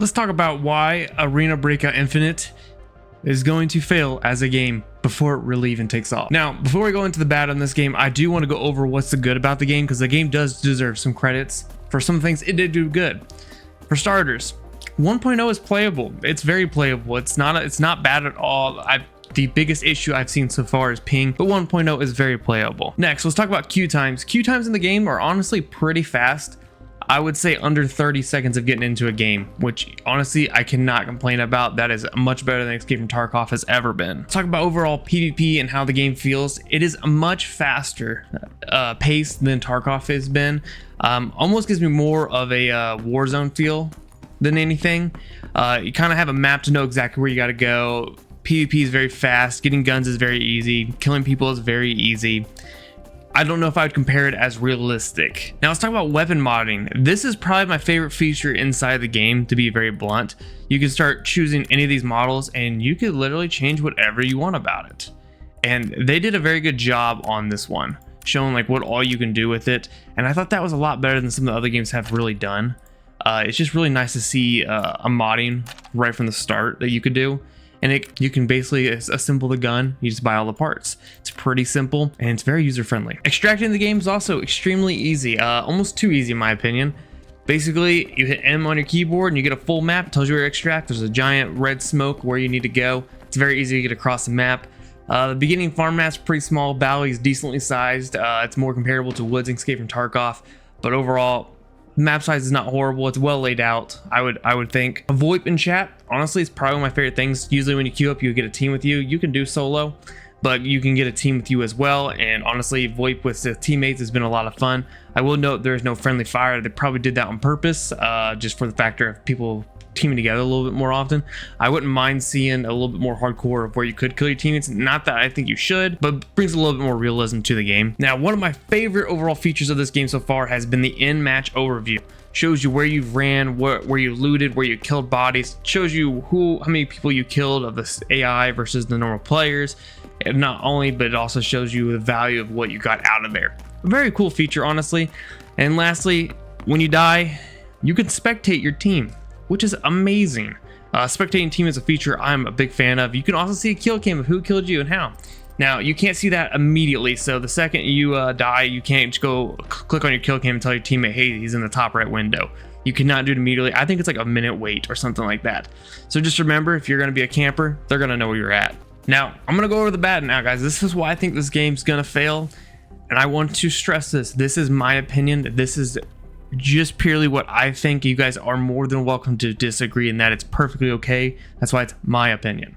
Let's talk about why Arena Breakout Infinite is going to fail as a game before it really even takes off. Now, before we go into the bad on this game, I do want to go over what's the good about the game, because the game does deserve some credits for some things it did do good. For starters, 1.0 is playable. It's very playable. It's not bad at all. The biggest issue I've seen so far is ping, but 1.0 is very playable. Next, let's talk about queue times. Queue times in the game are honestly pretty fast. I would say under 30 seconds of getting into a game, which honestly I cannot complain about. That is much better than Escape from Tarkov has ever been. Let's talk about overall PvP and how the game feels. It is a much faster pace than Tarkov has been. Almost gives me more of a Warzone feel than anything. You kind of have a map to know exactly where you got to go. PvP is very fast. Getting guns is very easy. Killing people is very easy. I don't know if I would compare it as realistic. Now let's talk about weapon modding. This is probably my favorite feature inside the game, to be very blunt. You can start choosing any of these models and you could literally change whatever you want about it. And they did a very good job on this one, showing like what all you can do with it. And I thought that was a lot better than some of the other games have really done. It's just really nice to see a modding right from the start that you could do. And you can basically assemble the gun. You just buy all the parts. It's pretty simple and it's very user friendly. Extracting the game is also extremely easy, almost too easy in my opinion. Basically, you hit M on your keyboard and you get a full map. It tells you where to extract. There's a giant red smoke where you need to go. It's very easy to get across the map. The beginning farm map's pretty small. Valley is decently sized. It's more comparable to Woods and Escape from Tarkov, but overall, map size is not horrible. It's well laid out. I would think. A VoIP in chat, honestly, it's probably one of my favorite things. Usually when you queue up, you get a team with you. You can do solo, but you can get a team with you as well. And honestly, VoIP with the teammates has been a lot of fun. I will note there is no friendly fire. They probably did that on purpose, just for the factor of people teaming together a little bit more often. I wouldn't mind seeing a little bit more hardcore of where you could kill your teammates. Not that I think you should, but brings a little bit more realism to the game. Now, one of my favorite overall features of this game so far has been the in-match overview. Shows you where you've ran, where you looted, where you killed bodies. Shows you how many people you killed of this AI versus the normal players. And not only, but it also shows you the value of what you got out of there. A very cool feature, honestly. And lastly, when you die, you can spectate your team, which is amazing. Spectating team is a feature I'm a big fan of. You can also see a kill cam of who killed you and how. Now, you can't see that immediately, so the second you die, you can't just go click on your kill cam and tell your teammate, hey, he's in the top right window. You cannot do it immediately. I think it's like a minute wait or something like that. So just remember, if you're going to be a camper, they're going to know where you're at. Now, I'm going to go over the bad now, guys. This is why I think this game's going to fail, and I want to stress this. This is my opinion. This is just purely what I think. You guys are more than welcome to disagree, and that it's perfectly okay. That's why it's my opinion.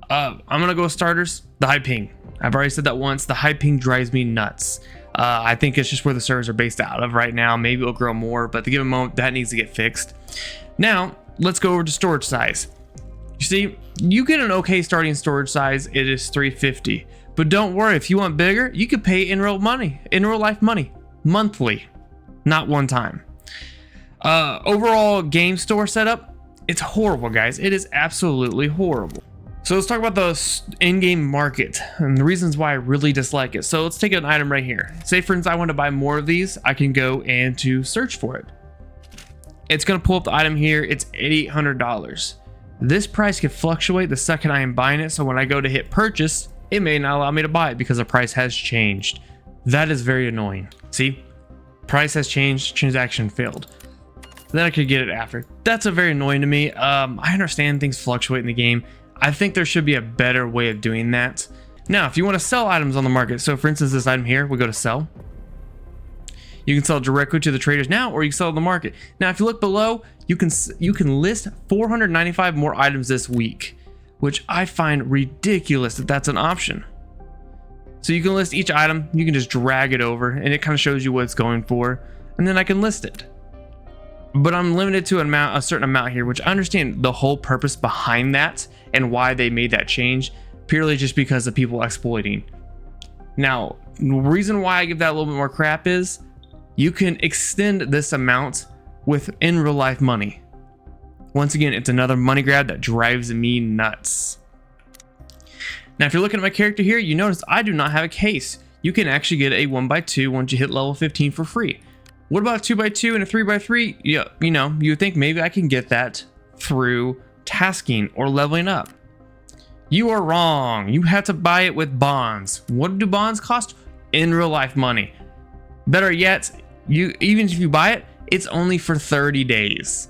I'm going to go with starters, the high ping. I've already said that once. The high ping drives me nuts. I think it's just where the servers are based out of right now. Maybe it'll grow more, but at the given moment, that needs to get fixed. Now, let's go over to storage size. You see, you get an okay starting storage size. It is 350. But don't worry, if you want bigger, you could pay in real life money, monthly, not one time. Overall game store setup, it's horrible, guys. It is absolutely horrible. So let's talk about the in-game market and the reasons why I really dislike it. So let's take an item right here. Say for instance, I want to buy more of these. I can go and to search for it. It's going to pull up the item here. It's $800. This price could fluctuate the second I am buying it. So when I go to hit purchase, it may not allow me to buy it because the price has changed. That is very annoying. See, price has changed, transaction failed. Then I could get it after. That's a very annoying to me. I understand things fluctuate in the game. I think there should be a better way of doing that. Now, if you want to sell items on the market, so for instance, this item here, we go to sell. You can sell directly to the traders now, or you can sell on the market. Now, if you look below, you can list 495 more items this week, which I find ridiculous that that's an option. So you can list each item, you can just drag it over, and it kind of shows you what it's going for, and then I can list it. But I'm limited to a certain amount here, which I understand the whole purpose behind that and why they made that change, purely just because of people exploiting. Now, the reason why I give that a little bit more crap is you can extend this amount with in real life money. Once again, it's another money grab that drives me nuts. Now, if you're looking at my character here, you notice I do not have a case. You can actually get a 1x2 once you hit level 15 for free. What about a 2x2 and a 3x3? Yeah, you know, you would think maybe I can get that through tasking or leveling up. You are wrong. You have to buy it with bonds. What do bonds cost? In real life money. Better yet, even if you buy it, it's only for 30 days.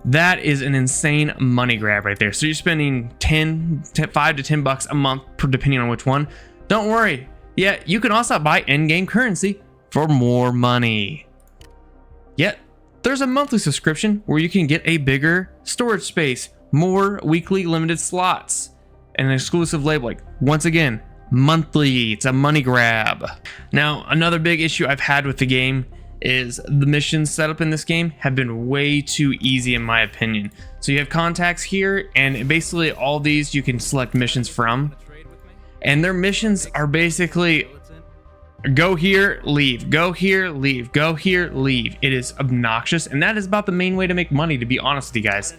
That is an insane money grab right there. So you're spending 5 to 10 bucks a month depending on which one. Don't worry. Yeah, you can also buy in-game currency for more money. Yet, there's a monthly subscription where you can get a bigger storage space, more weekly limited slots, and an exclusive labeling. Once again, monthly. It's a money grab. Now, another big issue I've had with the game is the missions set up in this game have been way too easy in my opinion. So you have contacts here, and basically all these you can select missions from, and their missions are basically go here, leave, go here, leave, go here, leave. It is obnoxious, and that is about the main way to make money, to be honest with you guys.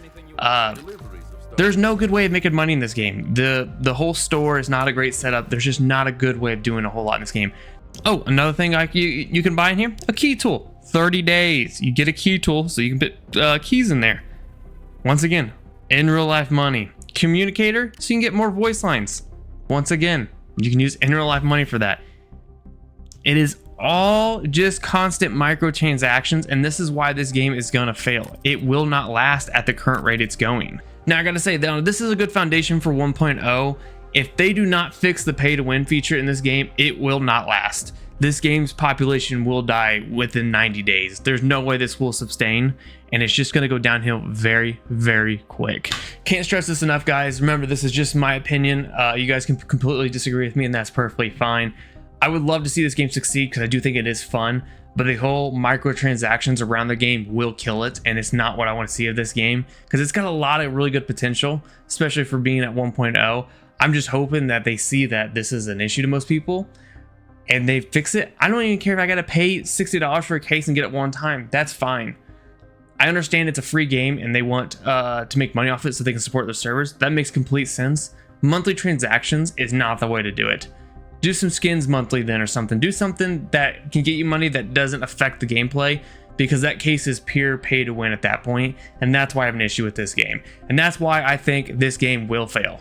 There's no good way of making money in this game. The whole store is not a great setup. There's just not a good way of doing a whole lot in this game. Oh, another thing you can buy in here, a key tool. 30 days, you get a key tool so you can put keys in there. Once again, in real life money. Communicator, so you can get more voice lines. Once again, you can use in real life money for that. It is all just constant microtransactions, and this is why this game is gonna fail. It will not last at the current rate it's going. Now I gotta say, though, this is a good foundation for 1.0. If they do not fix the pay to win feature in this game, it will not last. This game's population will die within 90 days. There's no way this will sustain, and it's just gonna go downhill very, very quick. Can't stress this enough, guys. Remember, this is just my opinion. You guys can completely disagree with me, and that's perfectly fine. I would love to see this game succeed because I do think it is fun, but the whole microtransactions around the game will kill it, and it's not what I want to see of this game because it's got a lot of really good potential, especially for being at 1.0. I'm just hoping that they see that this is an issue to most people and they fix it. I don't even care if I got to pay $60 for a case and get it one time. That's fine. I understand it's a free game and they want to make money off it so they can support their servers. That makes complete sense. Monthly transactions is not the way to do it. Do some skins monthly then or something. Do something that can get you money that doesn't affect the gameplay, because that case is pure pay to win at that point. And that's why I have an issue with this game. And that's why I think this game will fail.